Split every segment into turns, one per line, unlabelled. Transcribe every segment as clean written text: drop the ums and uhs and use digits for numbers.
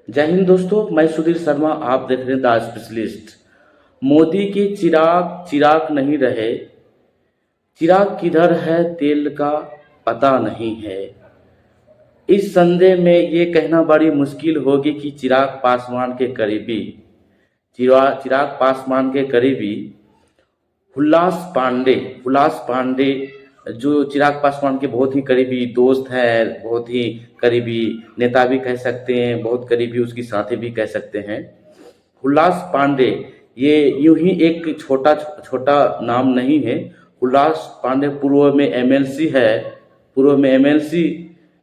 जय हिंद दोस्तों, मैं सुधीर शर्मा। आप देख रहे हैं द स्पेशलिस्ट। मोदी के चिराग चिराग नहीं रहे, चिराग किधर है तेल का पता नहीं है। इस संदेह में ये कहना बड़ी मुश्किल होगी कि चिराग पासवान के करीबी चिराग पासवान के करीबी हुल्लास पांडे जो चिराग पासवान के बहुत ही करीबी दोस्त हैं, बहुत ही करीबी नेता भी कह सकते हैं, बहुत करीबी उसकी साथी भी कह सकते हैं। हुल्लास पांडे ये यूं ही एक छोटा छोटा नाम नहीं है। हुल्लास पांडे पूर्व में एमएलसी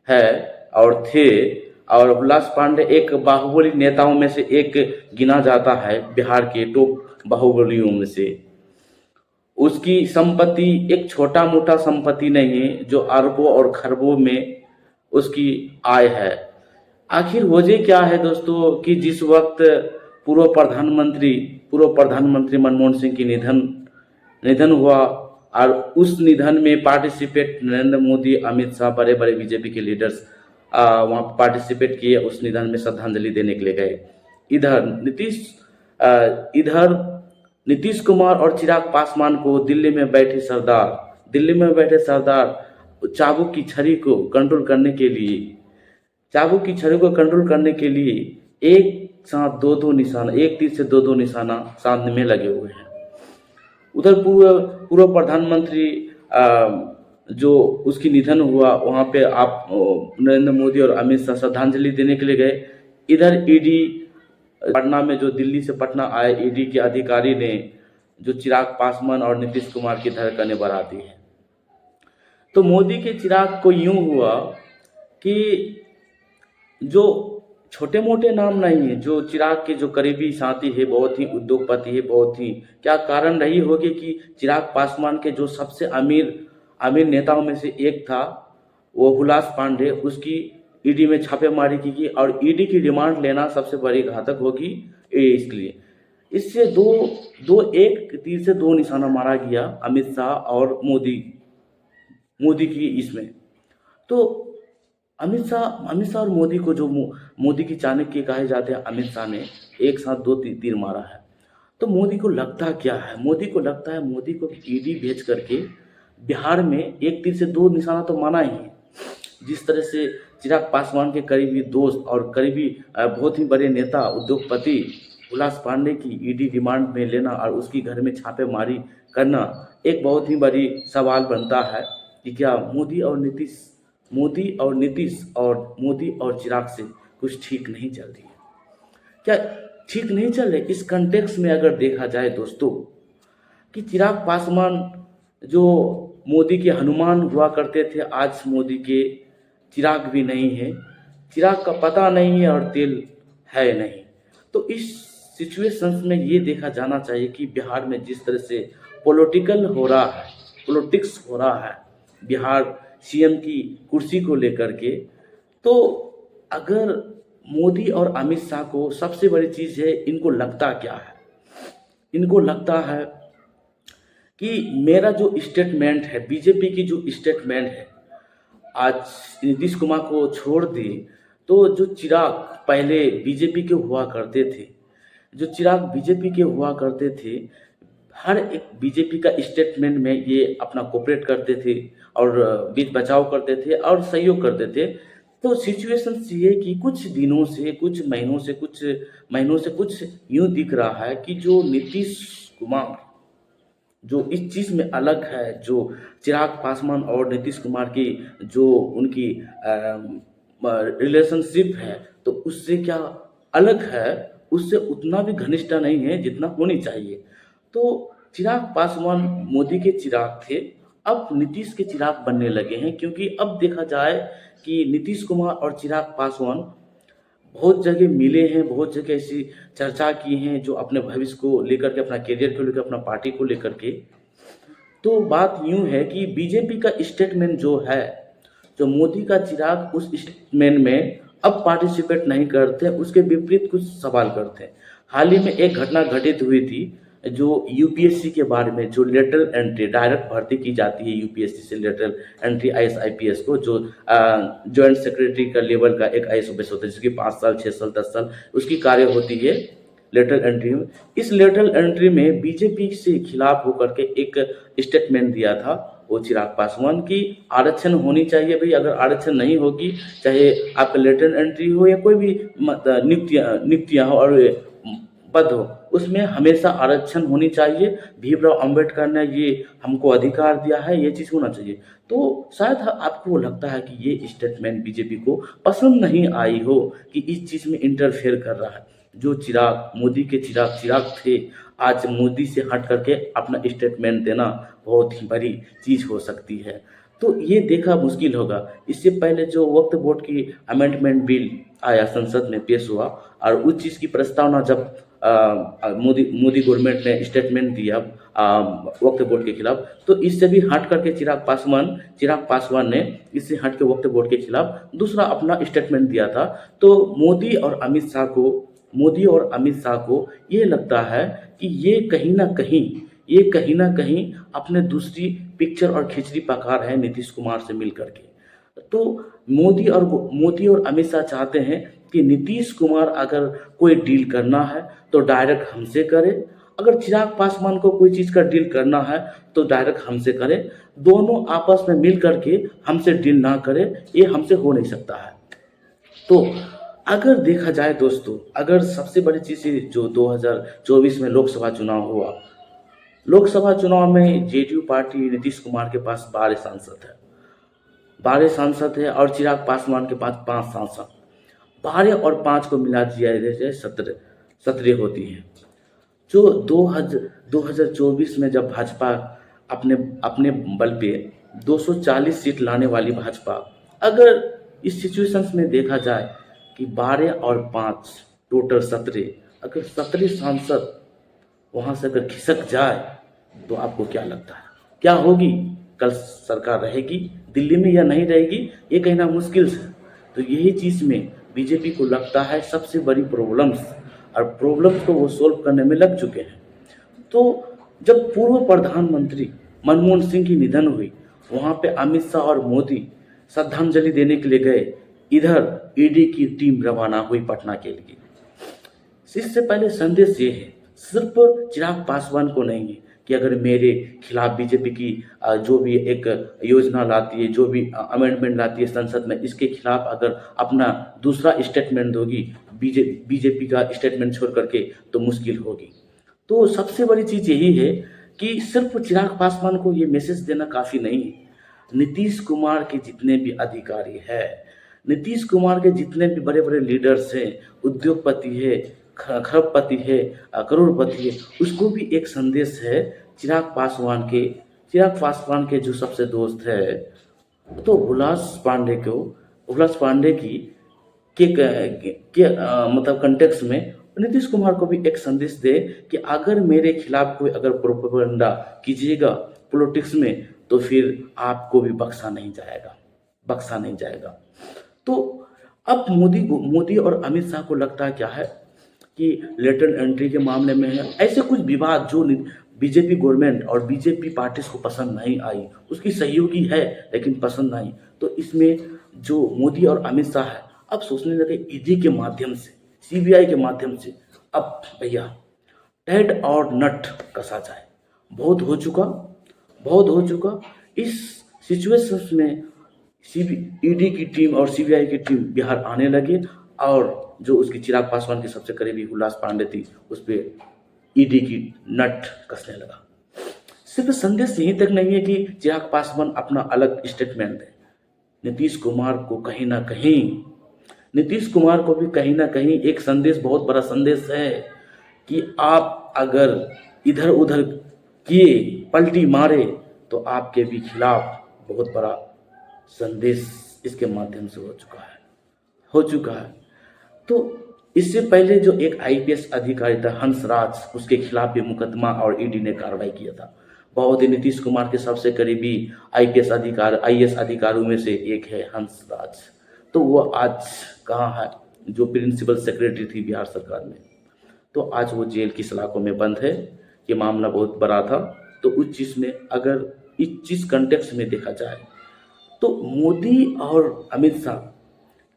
है और थे। और हुल्लास पांडे एक बाहुबली नेताओं में से एक गिना जाता है, बिहार के टॉप बाहुबलियों में से। उसकी संपत्ति एक छोटा मोटा संपत्ति नहीं है, जो अरबों और खरबों में उसकी आय है। आखिर वजह क्या है दोस्तों कि जिस वक्त पूर्व प्रधानमंत्री मनमोहन सिंह की निधन हुआ और उस निधन में पार्टिसिपेट नरेंद्र मोदी, अमित शाह, बड़े बड़े बीजेपी के लीडर्स वहाँ पार्टिसिपेट किए, उस निधन में श्रद्धांजलि देने के लिए गए। इधर इधर नीतीश कुमार और चिराग पासवान को दिल्ली में बैठे सरदार चाबुक की छड़ी को कंट्रोल करने के लिए एक साथ दो निशाना, एक तीर से दो निशाना साधने में लगे हुए हैं। उधर पूर्व प्रधानमंत्री जो उसकी निधन हुआ, वहाँ पे आप नरेंद्र मोदी और अमित शाह श्रद्धांजलि देने के लिए गए। इधर ईडी पटना में, जो दिल्ली से पटना आए ईडी के अधिकारी ने जो चिराग पासवान और नीतीश कुमार की धड़कनें बढ़ा दी है। तो मोदी के चिराग को यूं हुआ कि जो छोटे मोटे नाम नहीं है, जो चिराग के जो करीबी साथी है, बहुत ही उद्योगपति है, बहुत ही क्या कारण रही होगी कि चिराग पासवान के जो सबसे अमीर नेताओं में से एक था, वो हुलास पांडे, उसकी ईडी में छापेमारी की गई और ईडी की डिमांड लेना सबसे बड़ी घातक होगी इसलिए। इससे एक तीर से दो निशाना मारा गया अमित शाह और मोदी की इसमें। तो अमित शाह और मोदी को, जो मोदी की चाणक्य कहे जाते हैं, अमित शाह ने एक साथ दो तीर मारा है। तो मोदी को लगता क्या है? मोदी को ईडी भेज करके बिहार में एक तीर से दो निशाना तो माना ही है। जिस तरह से चिराग पासवान के करीबी दोस्त और करीबी बहुत ही बड़े नेता उद्योगपति हुलास पांडे की ईडी रिमांड में लेना और उसकी घर में छापेमारी करना, एक बहुत ही बड़ी सवाल बनता है कि क्या मोदी और चिराग से कुछ ठीक नहीं चल रही है? क्या ठीक नहीं चल रही? इस कंटेक्स्ट में अगर देखा जाए दोस्तों कि चिराग पासवान जो मोदी के हनुमान हुआ करते थे, आज मोदी के चिराग भी नहीं है, चिराग का पता नहीं है और तेल है नहीं। तो इस सिचुएशंस में ये देखा जाना चाहिए कि बिहार में जिस तरह से पॉलिटिक्स हो रहा है बिहार सीएम की कुर्सी को लेकर के, तो अगर मोदी और अमित शाह को सबसे बड़ी चीज़ है, इनको लगता क्या है? इनको लगता है कि मेरा जो स्टेटमेंट है, बीजेपी की जो स्टेटमेंट है, आज नीतीश कुमार को छोड़ दे तो जो चिराग पहले बीजेपी के हुआ करते थे, हर एक बीजेपी का स्टेटमेंट में ये अपना कोऑपरेट करते थे और बीच बचाव करते थे और सहयोग करते थे। तो सिचुएशन ये कि कुछ महीनों से कुछ यूं दिख रहा है कि जो नीतीश कुमार जो इस चीज़ में अलग है, जो चिराग पासवान और नीतीश कुमार की जो उनकी रिलेशनशिप है, तो उससे क्या अलग है, उससे उतना भी घनिष्ठता नहीं है जितना होनी चाहिए। तो चिराग पासवान मोदी के चिराग थे, अब नीतीश के चिराग बनने लगे हैं, क्योंकि अब देखा जाए कि नीतीश कुमार और चिराग पासवान बहुत जगह मिले हैं, बहुत जगह ऐसी चर्चा की हैं जो अपने भविष्य को लेकर के, अपना करियर को लेकर, अपना पार्टी को लेकर के। तो बात यूं है कि बीजेपी का स्टेटमेंट जो है, जो मोदी का चिराग उस स्टेटमेंट में अब पार्टिसिपेट नहीं करते, उसके विपरीत कुछ सवाल करते हैं। हाल ही में एक घटना घटित हुई थी जो यूपीएससी के बारे में जो लेटरल एंट्री डायरेक्ट भर्ती की जाती है यूपीएससी से लेटरल एंट्री आईएएस आईपीएस को, जो जॉइंट सेक्रेटरी का लेवल का एक आईएएस ऑफिसर होता है जिसकी 5 साल 6 साल 10 साल उसकी कार्य होती है लेटरल एंट्री में। इस लेटरल एंट्री में बीजेपी से खिलाफ होकर के एक स्टेटमेंट दिया था वो चिराग पासवान की आरक्षण होनी चाहिए भाई, अगर आरक्षण नहीं होगी चाहे आपका लेटरल एंट्री हो या कोई भी नियुक्तियां हो और पद हो उसमें हमेशा आरक्षण होनी चाहिए। भीमराव अंबेडकर ने ये हमको अधिकार दिया है, ये चीज़ होना चाहिए। तो शायद आपको लगता है कि ये स्टेटमेंट बीजेपी को पसंद नहीं आई हो कि इस चीज़ में इंटरफेयर कर रहा है। जो चिराग मोदी के चिराग थे, आज मोदी से हट करके अपना स्टेटमेंट देना बहुत ही बड़ी चीज़ हो सकती है। तो ये देखा मुश्किल होगा। इससे पहले जो वक्फ बोर्ड की अमेंडमेंट बिल आया संसद में पेश हुआ और उस चीज़ की प्रस्तावना जब मोदी गवर्नमेंट ने स्टेटमेंट दिया वक्फ बोर्ड के खिलाफ, तो इससे भी हट करके चिराग पासवान ने इससे हट के वक्फ बोर्ड के खिलाफ दूसरा अपना स्टेटमेंट दिया था। तो मोदी और अमित शाह को ये लगता है कि ये कहीं ना कहीं अपने दूसरी पिक्चर और खिचड़ी पका रहे हैं नीतीश कुमार से मिल करके। तो मोदी और अमित शाह चाहते हैं कि नीतीश कुमार अगर कोई डील करना है तो डायरेक्ट हमसे करे, अगर चिराग पासवान को कोई चीज़ का डील करना है तो डायरेक्ट हमसे करे, दोनों आपस में मिल करके हमसे डील ना करे, ये हमसे हो नहीं सकता है। तो अगर देखा जाए दोस्तों, अगर सबसे बड़ी चीज़ जो 2024 में लोकसभा चुनाव हुआ, लोकसभा चुनाव में जेडीयू पार्टी नीतीश कुमार के पास 12 सांसद है और चिराग पासवान के पास 5 सांसद, 12 और 5 को मिला दिया जाए 17 होती हैं। जो 2024 में जब भाजपा अपने बल पे 240 सीट लाने वाली भाजपा, अगर इस सिचुएशंस में देखा जाए कि 12 और 5 टोटल 17, अगर 17 सांसद वहाँ से अगर खिसक जाए तो आपको क्या लगता है क्या होगी? कल सरकार रहेगी दिल्ली में या नहीं रहेगी, ये कहना मुश्किल है। तो यही चीज़ में बीजेपी को लगता है सबसे बड़ी प्रॉब्लम्स, और प्रॉब्लम्स को वो सोल्व करने में लग चुके हैं। तो जब पूर्व प्रधानमंत्री मनमोहन सिंह की निधन हुई, वहाँ पे अमित शाह और मोदी श्रद्धांजलि देने के लिए गए, इधर ईडी की टीम रवाना हुई पटना के लिए। इससे पहले संदेश ये है, सिर्फ चिराग पासवान को नहीं है कि अगर मेरे खिलाफ बीजेपी की जो भी एक योजना लाती है, जो भी अमेंडमेंट लाती है संसद में, इसके खिलाफ अगर अपना दूसरा स्टेटमेंट दोगी बीजेपी का स्टेटमेंट छोड़ करके, तो मुश्किल होगी। तो सबसे बड़ी चीज़ यही है कि सिर्फ चिराग पासवान को ये मैसेज देना काफ़ी नहीं है। नीतीश कुमार के जितने भी अधिकारी हैं, नीतीश कुमार के जितने भी बड़े बड़े लीडर्स हैं, उद्योगपति है, खरबपति है, करोड़पति है, उसको भी एक संदेश है चिराग पासवान के जो सबसे दोस्त है, तो हुलास पांडे की मतलब कंटेक्स्ट में नीतीश कुमार को भी एक संदेश दे कि अगर मेरे खिलाफ कोई अगर प्रोपेगेंडा कीजिएगा पॉलिटिक्स में, तो फिर आपको भी बख्शा नहीं जाएगा। तो अब मोदी और अमित शाह को लगता है क्या है कि लेटरल एंट्री के मामले में है ऐसे कुछ विवाद जो बीजेपी गवर्नमेंट और बीजेपी पार्टीज को पसंद नहीं आई, उसकी सहयोगी है लेकिन पसंद नहीं। तो इसमें जो मोदी और अमित शाह है अब सोचने लगे ईडी के माध्यम से, सीबीआई के माध्यम से, अब भैया हेड और नट कसा जाए। बहुत हो चुका। इस सिचुएशन में ईडी की टीम और सीबीआई की टीम बिहार आने लगे, और जो उसकी चिराग पासवान की सबसे करीबी हुलास पांडे थी, उस पर ईडी की नट कसने लगा। सिर्फ संदेश यहीं तक नहीं है कि चिराग पासवान अपना अलग स्टेटमेंट दे, नीतीश कुमार को भी कहीं ना कहीं एक संदेश, बहुत बड़ा संदेश है कि आप अगर इधर उधर किए, पलटी मारे, तो आपके भी खिलाफ बहुत बड़ा संदेश इसके माध्यम से हो चुका है। तो इससे पहले जो एक आईपीएस अधिकारी था हंसराज, उसके खिलाफ भी मुकदमा और ईडी ने कार्रवाई किया था। बहुत ही नीतीश कुमार के सबसे करीबी आईएएस अधिकारियों में से एक है हंसराज। तो वो आज कहाँ है? जो प्रिंसिपल सेक्रेटरी थी बिहार सरकार में, तो आज वो जेल की सलाखों में बंद है। ये मामला बहुत बड़ा था। तो उस चीज़ में अगर इस चीज़ कंटेक्स्ट में देखा जाए तो मोदी और अमित शाह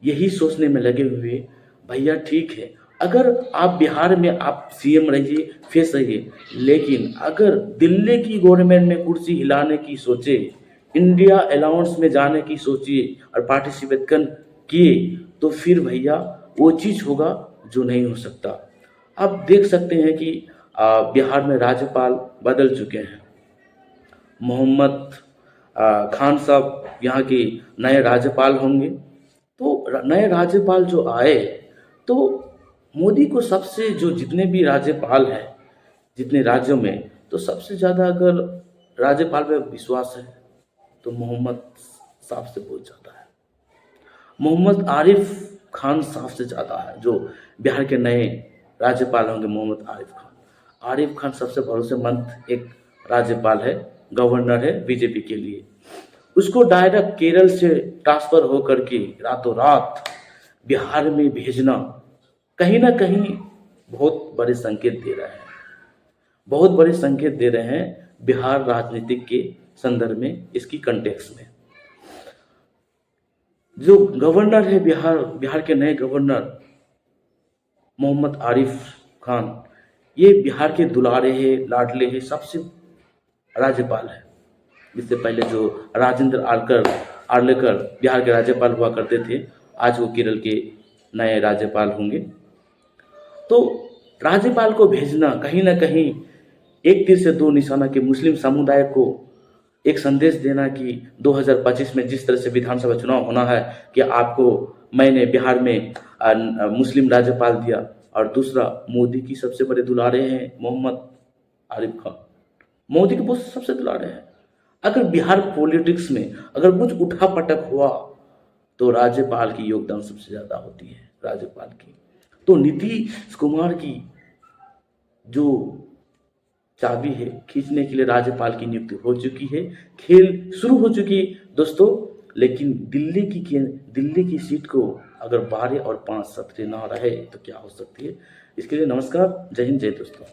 यही सोचने में लगे हुए, भैया ठीक है, अगर आप बिहार में आप सीएम रहिए, फेस रहिए, लेकिन अगर दिल्ली की गवर्नमेंट में कुर्सी हिलाने की सोचे, इंडिया अलाउंस में जाने की सोचिए और पार्टिसिपेट कर किए, तो फिर भैया वो चीज़ होगा जो नहीं हो सकता। आप देख सकते हैं कि बिहार में राज्यपाल बदल चुके हैं। मोहम्मद खान साहब यहाँ के नए राज्यपाल होंगे। तो नए राज्यपाल जो आए, तो मोदी को सबसे जो जितने भी राज्यपाल हैं, जितने राज्यों में, तो सबसे ज़्यादा अगर राज्यपाल पे विश्वास है तो मोहम्मद साहब से बहुत ज़्यादा है। मोहम्मद आरिफ खान साहब से ज़्यादा है जो बिहार के नए राज्यपाल होंगे। मोहम्मद आरिफ खान सबसे भरोसेमंद एक राज्यपाल है, गवर्नर है बीजेपी के लिए। उसको डायरेक्ट केरल से ट्रांसफर होकर के रातों रात बिहार में भेजना कहीं ना कहीं बहुत बड़े संकेत दे रहा है, बहुत बड़े संकेत दे रहे हैं बिहार राजनीतिक के संदर्भ में, इसकी कंटेक्स्ट में। जो गवर्नर है बिहार के नए गवर्नर मोहम्मद आरिफ खान, ये बिहार के दुलारे हैं, लाडले हैं, सबसे राज्यपाल है। इससे पहले जो राजेंद्र आर्लेकर बिहार के राज्यपाल हुआ करते थे, आज वो केरल के नए राज्यपाल होंगे। तो राज्यपाल को भेजना कहीं ना कहीं एक तीर से दो निशाना के मुस्लिम समुदाय को एक संदेश देना कि 2025 में जिस तरह से विधानसभा चुनाव होना है कि आपको मैंने बिहार में मुस्लिम राज्यपाल दिया, और दूसरा मोदी की सबसे बड़े दुलारे हैं मोहम्मद आरिफ खान, मोदी के बहुत सबसे दुलारे हैं। अगर बिहार पॉलिटिक्स में अगर कुछ उठापटक हुआ तो राज्यपाल की योगदान सबसे ज़्यादा होती है, राज्यपाल की। तो नीतीश कुमार की जो चाबी है खींचने के लिए राज्यपाल की नियुक्ति हो चुकी है, खेल शुरू हो चुकी है दोस्तों। लेकिन दिल्ली की सीट को अगर 12 और 5 सत्र ना रहे तो क्या हो सकती है। इसके लिए नमस्कार, जय हिंद, जय दोस्तों।